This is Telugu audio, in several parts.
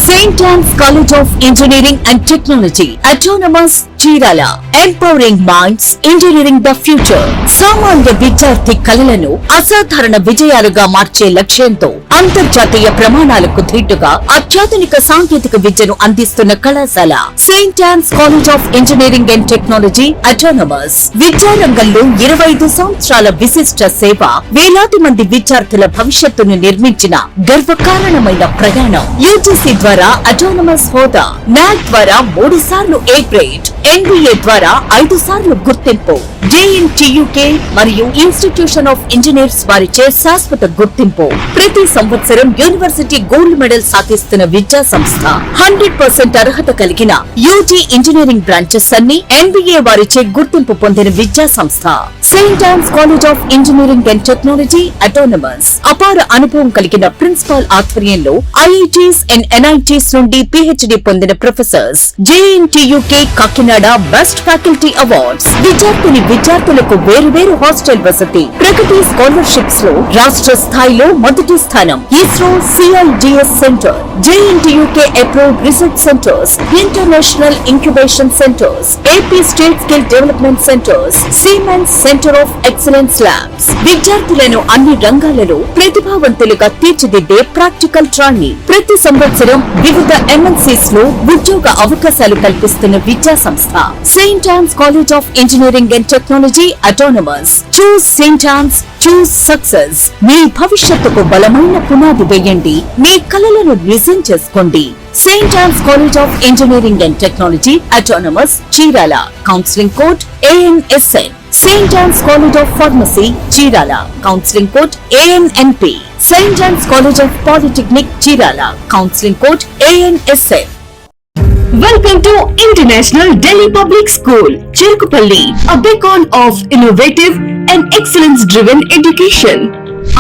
St. Anne's College of Engineering and Technology, Autonomous Chirala, Empowering Minds, Engineering the Future. సామాన్య విద్యార్థి కలలను అసాధారణ విజయాలుగా మార్చే లక్ష్యంతో అంతర్జాతీయ ప్రమాణాలకు ధీటుగా అత్యాధునిక సాంకేతిక విద్యను అందిస్తున్న కళాశాల Saint Ann's college of engineering and technology autonomous. విద్యారంగంలో 25 సంవత్సరాల విశిష్ట సేవ, వేలాది మంది విద్యార్థుల భవిష్యత్తును నిర్మించిన గర్వకారణమైన ప్రయాణం. యూజీసీ ద్వారా అటానమస్ హోదా, నాక్ ద్వారా 3 సార్లు ఏ గ్రేడ్, NBA ద్వారా 5 సార్లు గుర్తింపు, JNTUK మరియు ఇన్స్టిట్యూషన్ ఆఫ్ ఇంజనీర్స్ వారిచే శాశ్వత గుర్తింపు. ప్రతి సంవత్సరం యూనివర్సిటీ గోల్డ్ మెడల్ సాధిస్తున్న విద్యా సంస్థ. 100% అర్హత కలిగిన యూజీ ఇంజనీరింగ్ బ్రాంచెస్ అన్ని NBA వారిచే గుర్తింపు పొందిన విద్యా సంస్థ Saint Ann's college of engineering and technology autonomous. అపార అనుభవం కలిగిన ప్రిన్సిపాల్ ఆధ్వర్యంలో IITs అండ్ NITs నుండి PhD పొందిన professors. JNTUK Kakinada best faculty awards. విద్యార్థులకు వేరు హాస్టల్ వసతి. ప్రగతి స్కాలర్షిప్స్ లో రాష్ట్ర స్థాయిలో మొదటి స్థానం. ISRO CIGS centre, JNTUK approved research centres, international incubation centres, AP state skill development centres, siemens centre of excellence labs. విద్యార్థులను అన్ని రంగాలలో ప్రతిభావంతులుగా తీర్చిదిద్దే ప్రాక్టికల్ ట్రైనింగ్. ప్రతి సంవత్సరం వివిధ MNCs లో ఉద్యోగ అవకాశాలు కల్పిస్తున్న విద్యా సంస్థ Saint Ann's college of engineering and technology autonomous. Choose Saint Ann's, choose success. మీ భవిష్యత్తుకు బలమైన పునాది వేయండి. మీ కలలను నిజం చేసుకోండి. Saint Ann's college of engineering and technology autonomous, Chirala. Counselling code ANSN. Saint Ann's college of pharmacy, Chirala. Counselling code ANNP. Saint Ann's college of polytechnic, Chirala. Counselling code ANSN. Welcome to International Delhi Public School, Cherkupalli, a beacon of innovative and excellence-driven education.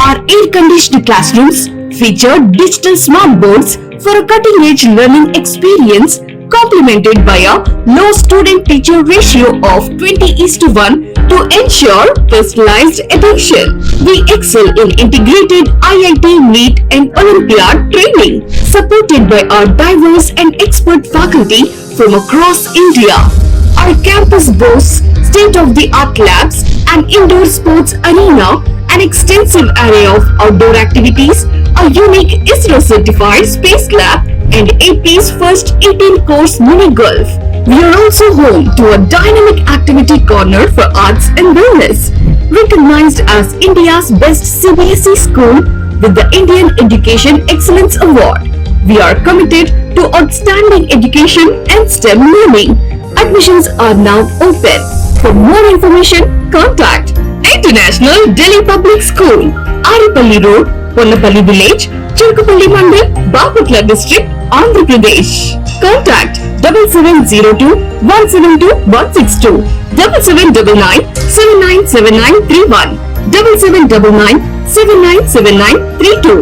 Our air-conditioned classrooms feature digital smart boards for a cutting-edge learning experience, complemented by a low student-teacher ratio of 20:1 to ensure personalized attention. We excel in integrated IIT, NEET and Olympiad training, supported by our diverse and expert faculty from across India. Our campus boasts state-of-the-art labs, an indoor sports arena, an extensive array of outdoor activities, a unique ISRO-certified space lab, and AP's first 18-course mini golf. We are also home to a dynamic activity corner for arts and wellness. Recognized as India's best CBSE school with the Indian Education Excellence Award, we are committed to outstanding education and STEM learning. Admissions are now open. For more information, contact International Delhi Public School, Aripalli Road, Ponnapalli Village, Cherkupalli Mandal, Bapatla District, Andhra Pradesh. Contact 7702 172 162, 7799 797931, 7799 797932.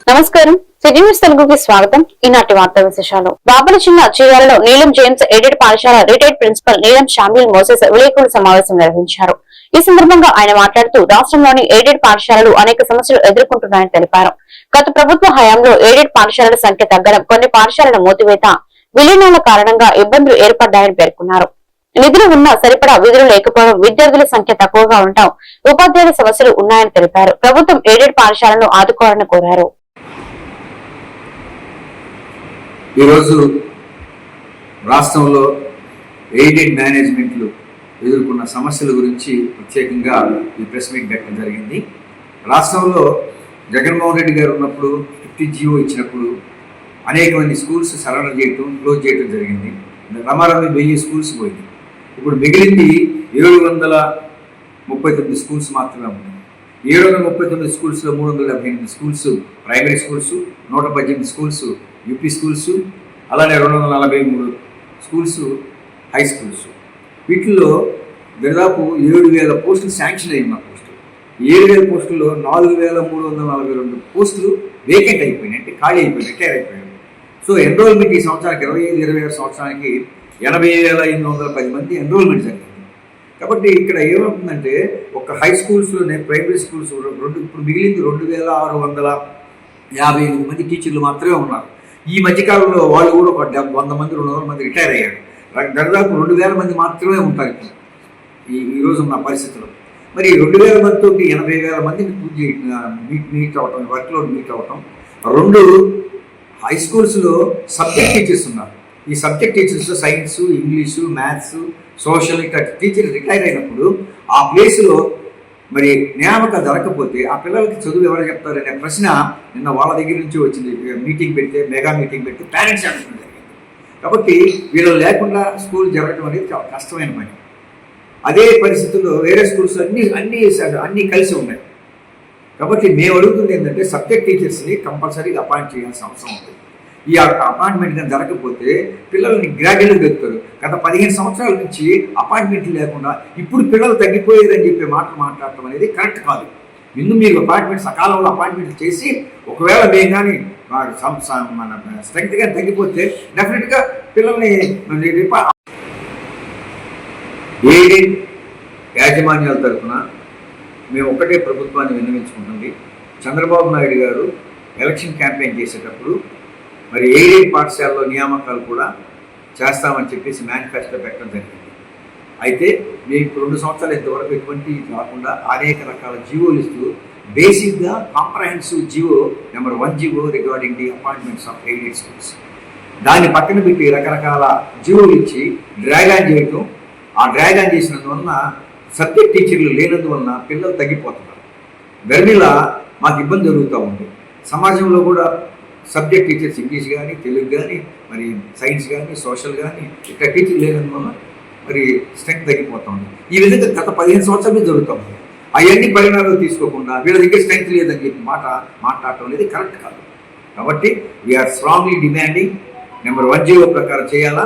నమస్కారం, సిటీ న్యూస్ తెలుగుకి స్వాగతం. ఈనాటి వార్తా విశేషాలు. బాపల జిల్లా చీరాలలో నీలం జేమ్స్ ఎయిడెడ్ పాఠశాల రిటైర్డ్ ప్రిన్సిపల్ నీలం షామిల్ మోసెస్ విలేకరుల సమావేశం నిర్వహించారు. ఈ సందర్భంగా ఆయన మాట్లాడుతూ రాష్ట్రంలోని ఎయిడెడ్ పాఠశాలలు అనేక సమస్యలు ఎదుర్కొంటున్నాయని తెలిపారు. గత ప్రభుత్వ హయాంలో ఎయిడెడ్ పాఠశాలల సంఖ్య తగ్గడం, కొన్ని పాఠశాలల మూతివేత, విలీనాల కారణంగా ఇబ్బందులు ఏర్పడ్డాయని పేర్కొన్నారు. నిధులు ఉన్నా సరిపడా విధులు లేకపోవడం, విద్యార్థుల సంఖ్య తక్కువగా ఉండటం, ఉపాధ్యాయుల సమస్యలు ఉన్నాయని తెలిపారు. ప్రభుత్వం ఎయిడెడ్ పాఠశాలను ఆదుకోవాలని కోరారు. ఈరోజు రాష్ట్రంలో ఎయిడెడ్ మేనేజ్మెంట్లు ఎదుర్కొన్న సమస్యల గురించి ప్రత్యేకంగా ఈ ప్రెస్ మీట్ పెట్టడం జరిగింది. రాష్ట్రంలో జగన్మోహన్ రెడ్డి గారు ఉన్నప్పుడు 50 GO ఇచ్చినప్పుడు అనేక మంది స్కూల్స్ సరెండర్ చేయటం, క్లోజ్ చేయడం జరిగింది. రమారమి 1000 స్కూల్స్ పోయింది. ఇప్పుడు మిగిలింది 739 స్కూల్స్ మాత్రమే ఉన్నాయి. 739 స్కూల్స్లో 378 schools primary schools, 118 schools UP schools, అలానే 243 స్కూల్స్ హై స్కూల్స్. వీటిల్లో దాదాపు 7,000 పోస్టులు శాంక్షన్ అయి ఉన్న పోస్టులు. 7,000 పోస్టుల్లో 4,342 పోస్టులు వేకెంట్ అయిపోయినాయి, అంటే ఖాళీ అయిపోయినాయి, రిటైర్ అయిపోయాయి. సో ఎన్రోల్మెంట్ ఈ సంవత్సరానికి 25-26 సంవత్సరానికి 80,510 మంది ఎన్రోల్మెంట్ జరిగింది. కాబట్టి ఇక్కడ ఏమవుతుందంటే ఒక హై స్కూల్స్లోనే ప్రైమరీ స్కూల్స్ ఇప్పుడు మిగిలింది 2,658 మంది టీచర్లు మాత్రమే ఉన్నారు. ఈ మధ్యకాలంలో వాళ్ళు కూడా ఒక 100 మంది 200 మంది రిటైర్ అయ్యారు. దాదాపు 2,000 మంది మాత్రమే ఉంటారు ఇప్పుడు ఈరోజు ఉన్న పరిస్థితుల్లో. మరి 2,000 మందితో 80,000 మందిని మీట్ అవ్వటం, వర్క్లోడ్ మీట్ అవ్వటం. 2 హై స్కూల్స్లో సబ్జెక్ట్ టీచర్స్ ఉన్నారు. ఈ subject teachers science, English, maths, social ఇట్లా టీచర్ రిటైర్ అయినప్పుడు ఆ ప్లేస్లో మరి నియామకం జరగకపోతే ఆ పిల్లలకి చదువు ఎవరు చెప్తారనే ప్రశ్న నిన్న వాళ్ళ దగ్గర నుంచి వచ్చింది. మీటింగ్ పెడితే, మెగా మీటింగ్ పెడితే పేరెంట్స్ అడగడం జరిగింది. కాబట్టి వీళ్ళు లేకుండా స్కూల్ జరగడం అనేది చాలా కష్టమైన పని. అదే పరిస్థితుల్లో వేరే స్కూల్స్ అన్నీ కలిసి ఉన్నాయి. కాబట్టి మేము అడుగుతుంది ఏంటంటే సబ్జెక్ట్ టీచర్స్ని కంపల్సరీగా అపాయింట్ చేయాల్సిన అవసరం ఉంది. ఈ అపాయింట్మెంట్ కానీ జరగకపోతే పిల్లల్ని గ్రాడ్యుయేట్గా పెడతారు. గత 15 సంవత్సరాల నుంచి అపాయింట్మెంట్లు లేకుండా ఇప్పుడు పిల్లలు తగ్గిపోయేదని చెప్పే మాటలు మాట్లాడటం అనేది కరెక్ట్ కాదు. ముందు మీరు అపాయింట్మెంట్ సకాలంలో అపాయింట్మెంట్ చేసి ఒకవేళ మేము కానీ మన స్ట్రెంగ్త్ కానీ తగ్గిపోతే డెఫినెట్గా పిల్లల్ని ఎయిడెడ్ యాజమాన్యాల తరఫున మేము ఒకటే ప్రభుత్వాన్ని విన్నవించుకుంటుంది. చంద్రబాబు నాయుడు గారు ఎలక్షన్ క్యాంపెయిన్ చేసేటప్పుడు మరి ఎయిడెడ్ పాఠశాలలో నియామకాలు కూడా చేస్తామని చెప్పేసి మేనిఫెస్టో పెట్టడం జరిగింది. అయితే మేము 2 సంవత్సరాలు ఇంతవరకు ఎటువంటి కాకుండా అనేక రకాల జీవోలు ఇస్తూ బేసిక్గా comprehensive GO number 1 GO regarding the appointments of aided schools దాన్ని పక్కన పెట్టి రకరకాల జీవోలు ఇచ్చి డ్రాగ్ ఆన్ చేయటం. ఆ డ్రాగ్ ఆన్ చేసినందువలన సబ్జెక్ట్ టీచర్లు లేనందువలన పిల్లలు తగ్గిపోతున్నారు. గర్మిలా మాకు ఇబ్బంది జరుగుతూ ఉంది. సమాజంలో కూడా సబ్జెక్ట్ టీచర్స్ ఇంగ్లీష్ కానీ, తెలుగు కానీ, మరి సైన్స్ కానీ, సోషల్ కానీ ఇక్కడ టీచర్ లేనందువలన మరి స్ట్రెంగ్త్ తగ్గిపోతుంది. ఈ విధంగా గత 15 సంవత్సరాలు జరుగుతూ ఉంది. అవన్నీ పరిణామాలు తీసుకోకుండా వీళ్ళ దగ్గర స్ట్రెంగ్త్ లేదని చెప్పి మాట్లాడటం అనేది కరెక్ట్ కాదు. కాబట్టి we are strongly demanding number 1 GO ప్రకారం చేయాలా,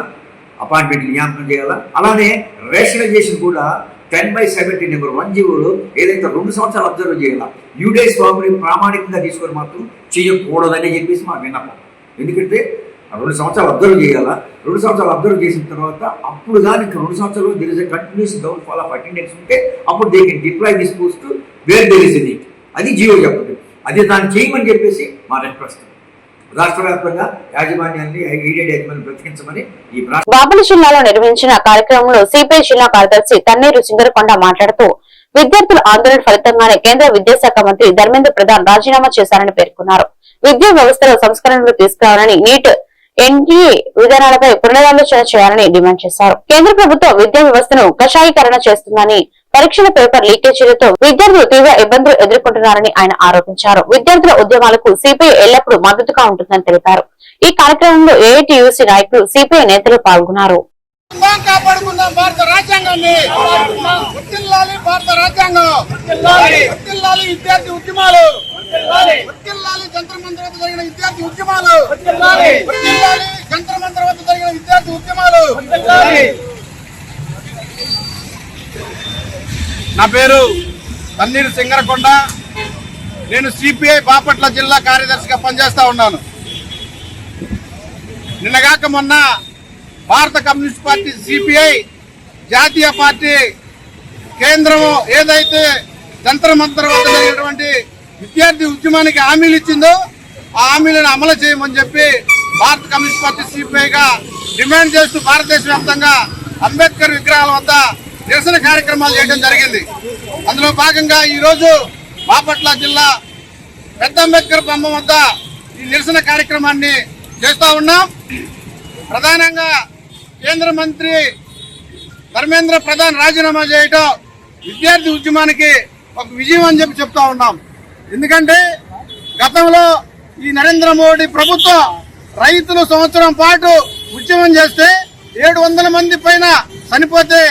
అపాయింట్మెంట్ నియామకం చేయాలా. అలానే రేషనలైజేషన్ కూడా 10/70 నెంబర్ 1 జీవోలో ఏదైతే 2 సంవత్సరాలు అబ్జర్వ్ చేయాలా, యూడేస్ ఫార్మ్ని ప్రామాణికంగా తీసుకొని మాత్రం చేయకూడదని చెప్పేసి మా విన్నపం. ఎందుకంటే 2 సంవత్సరాలు అబ్జర్వ్ చేయాలా, 2 సంవత్సరాలు అబ్జర్వ్ చేసిన తర్వాత అప్పుడు కానీ 2 సంవత్సరాలు there is a continuous down fall of attendance ఉంటే అప్పుడు they can deploy this post where there is a need. అది జీవో చెప్పండి. అదే దాన్ని చేయమని చెప్పేసి మా రిక్వెస్ట్. రాష్ట్ర వ్యాప్తంగా యాజమాన్యాన్ని ఎయిడెడ్ యాజమాన్యాన్ని బ్రతికించమని ఈ బాపట్ల జిల్లాలో నిర్వహించిన కార్యక్రమంలో సిపిఐ జిల్లా కార్యదర్శి తన్నీరు సింగరకొండ మాట్లాడుతూ విద్యార్థుల ఆందోళన ఫలితంగానే కేంద్ర విద్యాశాఖ మంత్రి ధర్మేంద్ర ప్రధాన్ రాజీనామా చేశారని పేర్కొన్నారు. విద్యా వ్యవస్థలో సంస్కరణలు తీసుకురావాలని నీట్, ఎన్డీఏ విధానాలపై పునరాలోచన చేయాలని డిమాండ్ చేశారు. కేంద్ర ప్రభుత్వం విద్యా వ్యవస్థను కషాయీకరణ చేస్తుందని, పరీక్షల పేపర్ లీకేజీలతో విద్యార్థులు తీవ్ర ఇబ్బందులు ఎదుర్కొంటున్నారని ఆయన ఆరోపించారు. విద్యార్థుల ఉద్యమాలకు సిపిఐ ఎల్లప్పుడూ మద్దతుగా ఉంటుందని తెలిపారు. ఈ కార్యక్రమంలో ఏఐటియుసి నాయకులు, సిపిఐ నేతలు పాల్గొన్నారు. కాపాడుకుందాం భారత రాజ్యాంగాన్ని, వర్ధిల్లాలి భారత రాజ్యాంగం, వర్ధిల్లాలి విద్యార్థి ఉద్యమాలు, వర్ధిల్లాలి జంతర్ మంతర్ వద్ద జరిగిన విద్యార్థి ఉద్యమాలు, వర్ధిల్లాలి జంతర్ మంతర్ వద్ద జరిగిన విద్యార్థి ఉద్యమాలు. నా పేరు తన్నీరు సింగరకొండ. నేను సిపిఐ బాపట్ల జిల్లా కార్యదర్శిగా పనిచేస్తా ఉన్నాను. నిన్నగాక మొన్న భారత కమ్యూనిస్ట్ పార్టీ సిపిఐ జాతీయ పార్టీ కేంద్రం ఏదైతే జంతర్ మంతర్ వద్ద జరిగినటువంటి విద్యార్థి ఉద్యమానికి హామీలు ఇచ్చిందో ఆ హామీలను అమలు చేయమని చెప్పి భారత కమ్యూనిస్ట్ పార్టీ సిపిఐగా డిమాండ్ చేస్తూ భారతదేశ వ్యాప్తంగా అంబేద్కర్ విగ్రహాల వద్ద నిరసన కార్యక్రమాలు చేయడం జరిగింది. అందులో భాగంగా ఈరోజు బాపట్ల జిల్లా పెద్ద అంబేద్కర్ బొమ్మ వద్ద ఈ నిరసన కార్యక్రమాన్ని చేస్తూ ఉన్నాం. ప్రధానంగా కేంద్ర మంత్రి ధర్మేంద్ర ప్రధాన్ రాజీనామా చేయటం విద్యార్థి ఉద్యమానికి ఒక విజయం అని చెప్పి చెప్తా ఉన్నాం. ఎందుకంటే గతంలో ఈ నరేంద్ర మోడీ ప్రభుత్వం రైతులు సంవత్సరం పాటు ఉద్యమం చేస్తే 700 మంది పైన చనిపోతే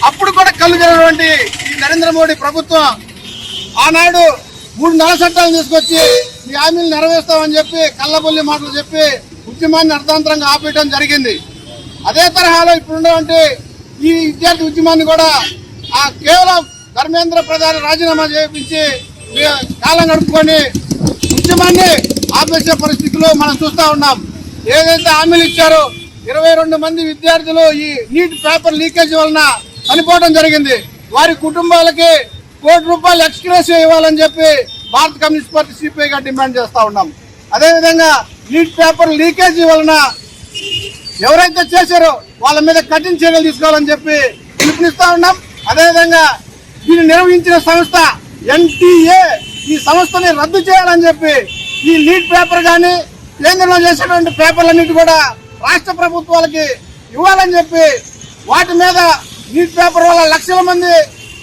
అప్పుడు కూడా కళ్ళు జరిగినటువంటి ఈ నరేంద్ర మోడీ ప్రభుత్వం ఆనాడు 3 నల్ల చట్టాలను తీసుకొచ్చి ఈ హామీలు నెరవేర్స్తామని చెప్పి కళ్ళబొల్లి మాటలు చెప్పి ఉద్యమాన్ని అర్థాంతరంగా ఆపేయడం జరిగింది. అదే తరహాలో ఇప్పుడున్నటువంటి ఈ విద్యార్థి ఉద్యమాన్ని కూడా కేవలం ధర్మేంద్ర ప్రధాన్ రాజీనామా చేయించి కాలం గడుపుకొని ఉద్యమాన్ని ఆపేసే పరిస్థితుల్లో మనం చూస్తా ఉన్నాం. ఏదైతే హామీలు ఇచ్చారో 22 మంది విద్యార్థులు ఈ నీట్ పేపర్ లీకేజ్ వలన చనిపోవడం జరిగింది. వారి కుటుంబాలకి ₹1 కోటి ఎక్స్గ్రేషియా ఇవ్వాలని చెప్పి భారత కమ్యూనిస్ట్ పార్టీ సిపిఐగా డిమాండ్ చేస్తా ఉన్నాం. అదేవిధంగా నీట్ పేపర్ లీకేజీ వలన ఎవరైతే చేశారో వాళ్ళ మీద కఠిన చర్యలు తీసుకోవాలని చెప్పి పిలుపునిస్తా ఉన్నాం. అదేవిధంగా దీన్ని నిర్వహించిన సంస్థ NTA ఈ సంస్థని రద్దు చేయాలని చెప్పి ఈ నీట్ పేపర్ కానీ కేంద్రంలో చేసేటువంటి పేపర్లన్నిటి కూడా రాష్ట్ర ప్రభుత్వాలకి ఇవ్వాలని చెప్పి వాటి మీద నీట్ పేపర్ వల్ల లక్షల మంది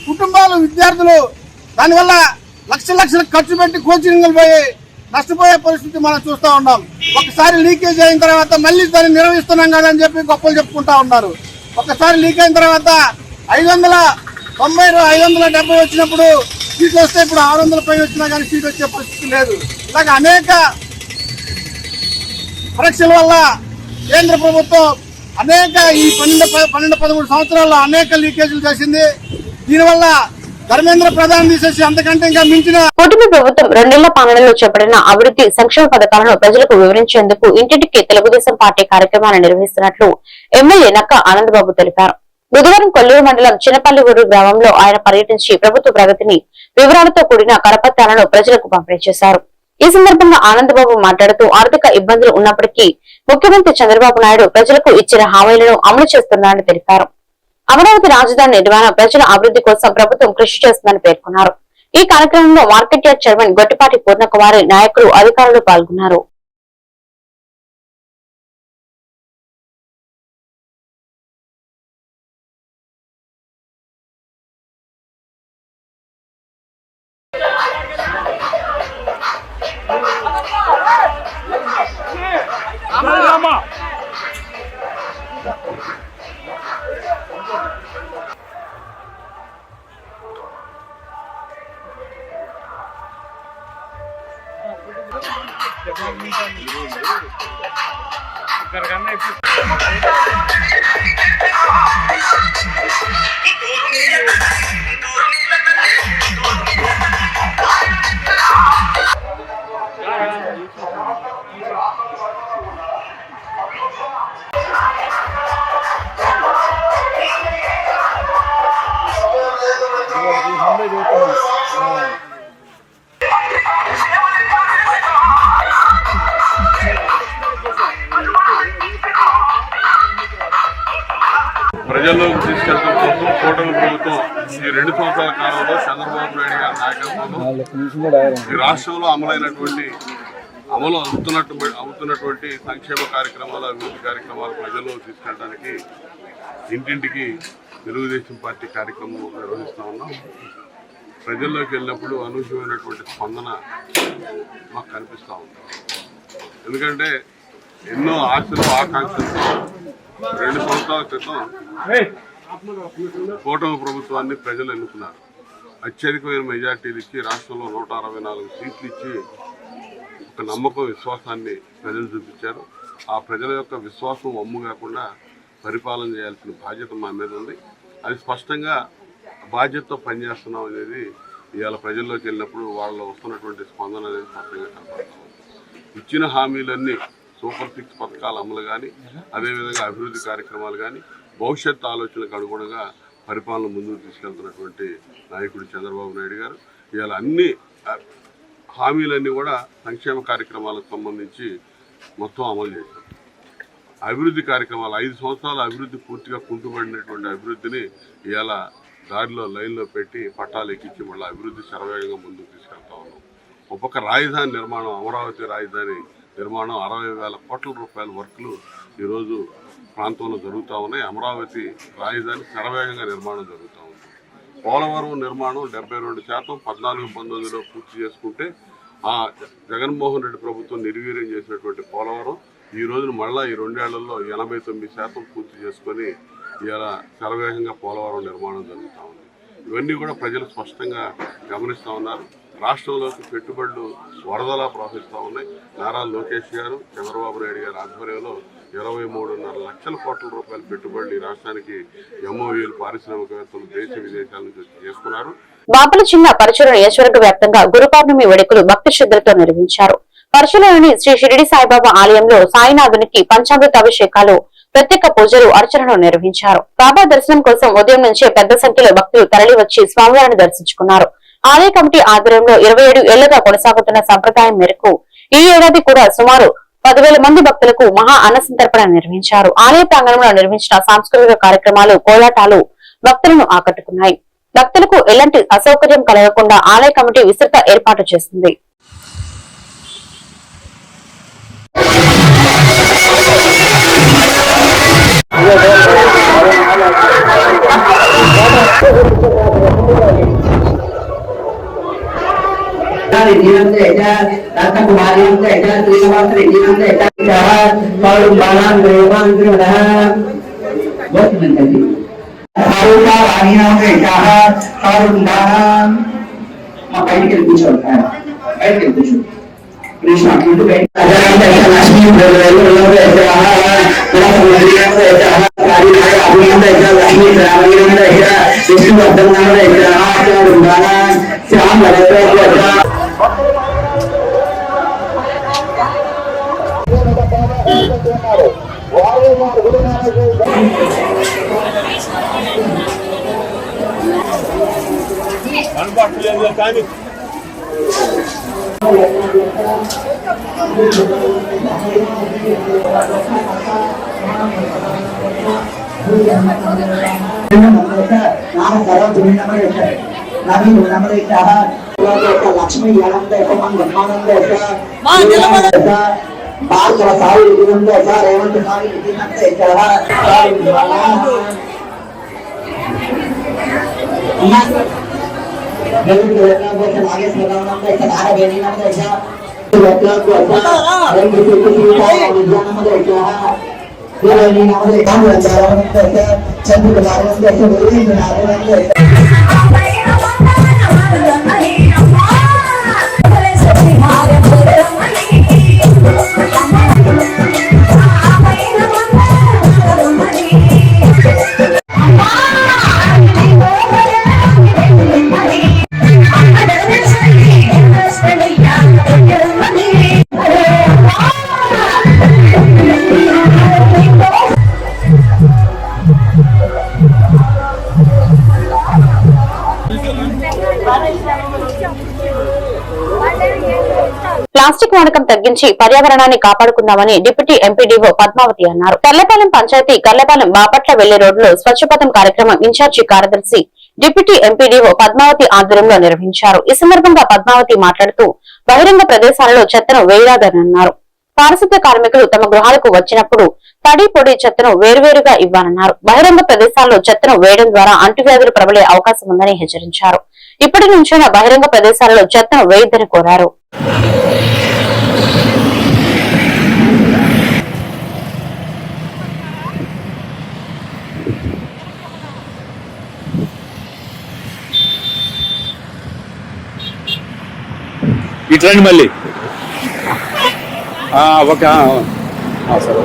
కుటుంబాలు విద్యార్థులు దానివల్ల లక్షలు ఖర్చు పెట్టి కోచింగ్లు పోయి నష్టపోయే పరిస్థితి మనం చూస్తూ ఉన్నాం. ఒకసారి లీకేజ్ అయిన తర్వాత మళ్ళీ దాన్ని నిర్వహిస్తున్నాం కదా అని చెప్పి గొప్పలు చెప్పుకుంటా ఉన్నారు. ఒకసారి లీక్ అయిన తర్వాత 590 570 వచ్చినప్పుడు సీట్ వస్తే ఇప్పుడు 600 పై వచ్చినా కానీ సీట్ వచ్చే పరిస్థితి లేదు. ఇలాగ అనేక పరీక్షల వల్ల కేంద్ర ప్రభుత్వం అనేక ఈ 12-13 సంవత్సరాల్లో అనేక లీకేజీలు చేసింది. దీనివల్ల ధర్మేంద్ర ప్రధాన్ తీసేసి అంతకంటే ఇంకా మించిన కూటమి ప్రభుత్వం 2 నెలల పాలనలో చేపట్టిన అభివృద్ధి సంక్షేమ పథకాలను ప్రజలకు వివరించేందుకు ఇంటింటికి తెలుగుదేశం పార్టీ కార్యక్రమాన్ని నిర్వహిస్తున్నట్లు ఎమ్మెల్యే నక్క ఆనందబాబు తెలిపారు. బుధవారం కొల్లూరు మండలం చిన్నపల్లిగూరు గ్రామంలో ఆయన పర్యటించి ప్రభుత్వ ప్రగతిని వివరాలతో కూడిన కరపత్రాలను ప్రజలకు పంపిణీ చేశారు. ఈ సందర్భంగా ఆనందబాబు మాట్లాడుతూ ఆర్థిక ఇబ్బందులు ఉన్నప్పటికీ ముఖ్యమంత్రి చంద్రబాబు నాయుడు ప్రజలకు ఇచ్చిన హామీలను అమలు చేస్తున్నారని తెలిపారు. అమరావతి రాజధాని నిర్మాణం ప్రజల అభివృద్ధి కోసం ప్రభుత్వం కృషి చేస్తుందని పేర్కొన్నారు. ఈ కార్యక్రమంలో market yard chairman Gottipati Purnakumari, నాయకులు, అధికారులు పాల్గొన్నారు. ప్రజల్లోకి తీసుకెళ్తాం కోసం కూటమి ప్రభుత్వం ఈ 2 సంవత్సరాల కాలంలో చంద్రబాబు నాయుడు గారి నాయకత్వంలో ఈ రాష్ట్రంలో అమలు అవుతున్నటువంటి సంక్షేమ కార్యక్రమాలు, అభివృద్ధి కార్యక్రమాలు ప్రజల్లోకి తీసుకెళ్ళడానికి ఇంటింటికి తెలుగుదేశం పార్టీ కార్యక్రమం నిర్వహిస్తూ ఉన్నాం. ప్రజల్లోకి వెళ్ళినప్పుడు అనూహ్యమైనటువంటి స్పందన మాకు కనిపిస్తూ ఉంది. ఎందుకంటే ఎన్నో ఆశలు, ఆకాంక్షలతో 2 సంవత్సరాల క్రితం కూటమి ప్రభుత్వాన్ని ప్రజలు ఎన్నుకున్నారు. అత్యధికమైన మెజార్టీలు ఇచ్చి రాష్ట్రంలో 164 సీట్లు ఇచ్చి ఒక నమ్మకం, విశ్వాసాన్ని ప్రజలు చూపించారు. ఆ ప్రజల యొక్క విశ్వాసం వమ్ము కాకుండా పరిపాలన చేయాల్సిన బాధ్యత మా మీద ఉంది. అది స్పష్టంగా బాధ్యతతో పనిచేస్తున్నాం అనేది ఇవాళ ప్రజల్లోకి వెళ్ళినప్పుడు వాళ్ళలో వస్తున్నటువంటి స్పందన అనేది స్పష్టంగా కనపడుతుంది. ఇచ్చిన హామీలన్నీ సూపర్ 6 పథకాల అమలు కానీ, అదేవిధంగా అభివృద్ధి కార్యక్రమాలు కానీ, భవిష్యత్తు ఆలోచనలకు అనుగుణంగా పరిపాలన ముందుకు తీసుకెళ్తున్నటువంటి నాయకుడు చంద్రబాబు నాయుడు గారు ఇవాళ అన్ని హామీలన్నీ కూడా సంక్షేమ కార్యక్రమాలకు సంబంధించి మొత్తం అమలు చేశారు. అభివృద్ధి కార్యక్రమాలు 5 సంవత్సరాల అభివృద్ధి పూర్తిగా కుంటుపడినటువంటి అభివృద్ధిని ఇవాళ దారిలో లైన్లో పెట్టి పట్టాలు ఎక్కించి మళ్ళీ అభివృద్ధి శరవేగంగా ముందుకు తీసుకెళ్తా ఉన్నాం. ఒక్కొక్క రాజధాని నిర్మాణం, అమరావతి రాజధాని నిర్మాణం 60,000 కోట్ల రూపాయల వర్కులు ఈరోజు ప్రాంతంలో జరుగుతూ ఉన్నాయి. అమరావతి రాజధాని శరవేగంగా నిర్మాణం జరుగుతూ ఉంది. పోలవరం నిర్మాణం 72% 14-19లో పూర్తి చేసుకుంటే ఆ జగన్మోహన్ రెడ్డి ప్రభుత్వం నిర్వీర్యం చేసినటువంటి పోలవరం ఈ రోజున మళ్ళీ ఈ 2 ఏళ్లలో 89% పూర్తి చేసుకొని ఇలా శరవేగంగా పోలవరం నిర్మాణం జరుగుతూ ఉంది. ఇవన్నీ కూడా ప్రజలు స్పష్టంగా గమనిస్తూ ఉన్నారు. రాష్ట్రంలోకి పెట్టుబడులు వరదలా ప్రవహిస్తూ ఉన్నాయి. నారా లోకేష్ గారు, చంద్రబాబు నాయుడు గారి ఆధ్వర్యంలో 23.5 లక్షల కోట్ల రూపాయల పెట్టుబడులు ఈ రాష్ట్రానికి MOUలు పారిశ్రామికవేత్తలు దేశ విదేశాల నుంచి చేసుకున్నారు. బాపల చిన్న పరచూరు నియోజకవర్గ వ్యాప్తంగా గురు పౌర్ణమి వేడుకలు భక్తి శ్రద్ధలతో నిర్వహించారు. పరిశీలనలోని శ్రీ షిరిడి సాయిబాబా ఆలయంలో సాయినాథునికి పంచామృత అభిషేకాలు, ప్రత్యేక పూజలు, అర్చనలు నిర్వహించారు. బాబా దర్శనం కోసం ఉదయం నుంచే పెద్ద సంఖ్యలో భక్తులు తరలివచ్చి స్వామివారిని దర్శించుకున్నారు. ఆలయ కమిటీ ఆధ్వర్యంలో 27 ఏళ్లుగా కొనసాగుతున్న సంప్రదాయం మేరకు ఈ ఏడాది కూడా సుమారు 10,000 మంది భక్తులకు మహా అన్నసంతర్పణ నిర్వహించారు. ఆలయ ప్రాంగణంలో నిర్వహించిన సాంస్కృతిక కార్యక్రమాలు, కోలాటాలు భక్తులను ఆకట్టుకున్నాయి. భక్తులకు ఎలాంటి అసౌకర్యం కలగకుండా ఆలయ కమిటీ విస్తృత ఏర్పాటు చేసింది. లక్ష్మీ భార్గవ సాయి రేవంత్ సాయి ప్లాస్టిక్ వాడకం తగ్గించి పర్యావరణాన్ని కాపాడుకుందామని డిప్యూటీ ఎంపీడీఓ పద్మావతి అన్నారు. కర్లపాలెం పంచాయతీ కర్లపాలెం బాపట్ల వెళ్లే రోడ్డులో స్వచ్ఛపథం కార్యక్రమం ఇన్ఛార్జి కార్యదర్శి డిప్యూటీ ఎంపీడీఓ పద్మావతి ఆధ్వర్యంలో నిర్వహించారు. ఈ సందర్భంగా పద్మావతి మాట్లాడుతూ బహిరంగ ప్రదేశాలలో చెత్తను వేయరాదని అన్నారు. పారిశుద్ధ్య కార్మికులు తమ గృహాలకు వచ్చినప్పుడు తడి పొడి చెత్తను వేరువేరుగా ఇవ్వాలన్నారు. బహిరంగ ప్రదేశాల్లో చెత్తను వేయడం ద్వారా అంటువ్యాధులు ప్రబలే అవకాశం ఉందని హెచ్చరించారు. ఇప్పటి నుంచైనా బహిరంగ ప్రదేశాలలో చెత్తను వేయొద్దని కోరారు. ఇట్రండి మళ్ళీ ఓకే సరే.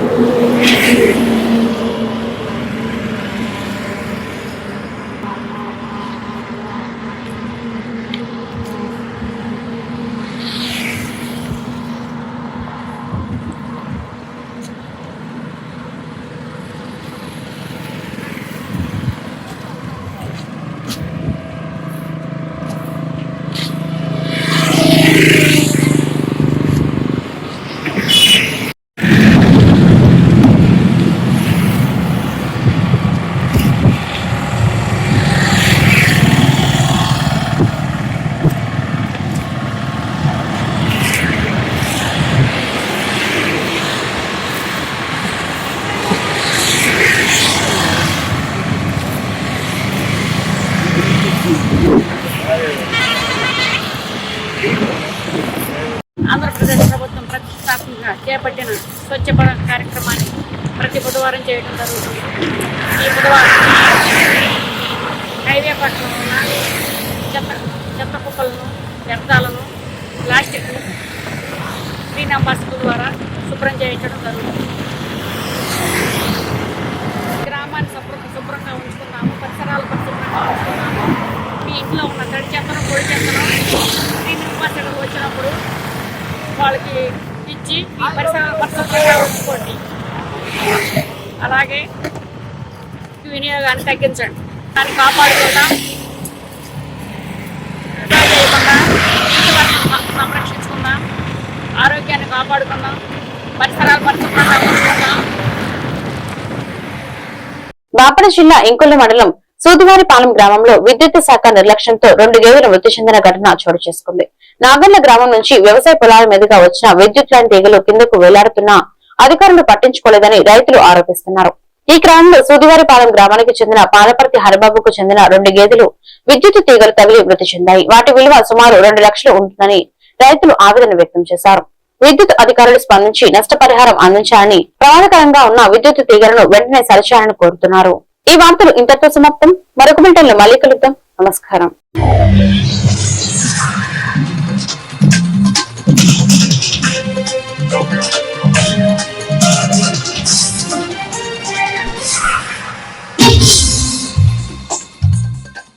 ఆంధ్రప్రదేశ్ ప్రభుత్వం ప్రతిష్టాత్మకంగా చేపట్టిన స్వచ్ఛ భారత్ కార్యక్రమాన్ని ప్రతి బుధవారం చేయడం జరుగుతుంది. ఈ బుధవారం హైవే పట్ల ఉన్న చెత్త కుప్పలను, వ్యర్థాలను, ప్లాస్టిక్ గ్రీన్ అంబాసిడర్ ద్వారా శుభ్రం చేయించడం జరుగుతుంది. గ్రామాన్ని శుభ్రంగా ఉంచుకున్నాము, పరిసరాలు పరిశుభ్రంగా ఉంచుకున్నాము. మీ ఇంట్లో ఉన్న తడి చెత్తను, పొడి చెత్తను గ్రీన్ అంబాసిడర్ వచ్చినప్పుడు వాళ్ళకి అలాగే వినియోగాన్ని తగ్గించండి. దాన్ని కాపాడుకుందాం. చేయకుండా సంరక్షించుకుందాం. ఆరోగ్యాన్ని కాపాడుకుందాం. పరిసరాలు పరిశుభ్రంగా ఉంచుకుందాం. బాపట్ల జిల్లా ఇంకొల్లు మండలం సూదివారిపాలెం గ్రామంలో విద్యుత్ శాఖ నిర్లక్ష్యంతో 2 గేదెలు మృతి చెందిన ఘటన చోటు చేసుకుంది. నాగర్ల గ్రామం నుంచి వ్యవసాయ పొలాల మీదుగా వచ్చిన విద్యుత్ లైన్ తీగలు కిందకు వేలాడుతున్నా అధికారులు పట్టించుకోలేదని రైతులు ఆరోపిస్తున్నారు. ఈ క్రమంలో సూదివారిపాలెం గ్రామానికి చెందిన పాలపర్తి హరిబాబుకు చెందిన 2 గేదెలు విద్యుత్ తీగలు తగిలి మృతి చెందాయి. వాటి విలువ సుమారు 2 లక్షలు ఉంటుందని రైతులు ఆవేదన వ్యక్తం చేశారు. విద్యుత్ అధికారులు స్పందించి నష్టపరిహారం అందించాలని, ప్రమాదకరంగా ఉన్న విద్యుత్ తీగలను వెంటనే సరిచేయాలని కోరుతున్నారు. ఈ వార్తలు ఇంతటితో సమాప్తం. మరొక బిల్టన్లో మళ్ళీ కలుద్దాం. నమస్కారం.